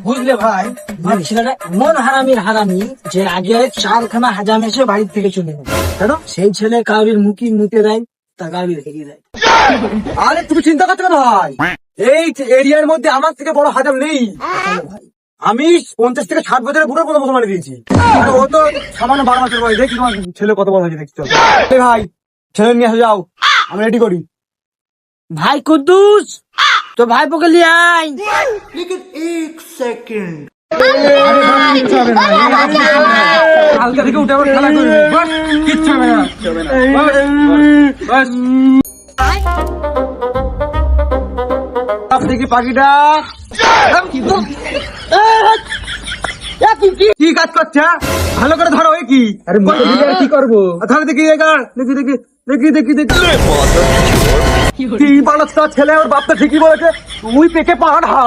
বুঝলে ভাই, ছেলেটা এমন হারামি যে আগে 4খানা হাজাম এসে বাড়ির থেকে চলে গেল। কেন? সেই ছেলে কাউরির মুখি মুতে দেয়, তা কাউরি রেখে দেয়। আরে তুমি চিন্তা করছো না ভাই, এই এরিয়ার মধ্যে আমার থেকে বড় হাজাম নেই। ভাই আমি 50 থেকে 60 বছরের বুড়ো কোনো মুসলমান দিয়েছি, ও তো সামান্য 12 বছর বয়স। দেখি তোমার ছেলে কত বড় হয়েছে, দেখছি। চল ভাই, ছেলে নিয়ে আসে যাও, আমি রেডি করি। ভাই কুদ্দুস, তো ভাই পোকে লিয়ে আয়। হালকা থেকে উঠে আবার খেলা করবো, বাস, কিচ্ছু হবে না। বাস, বাস। দেখি পাখিটা কি কাজ করছে, ভালো করে ধরো। এ কি, আরে কি করবো, ধরো দেখি। দেখি দেখি দেখি দেখি দেখি কি বালকটা ছেলে, ওর বাপটা ঠিকই বলেছে, তুই পেকে পাহাড় হা।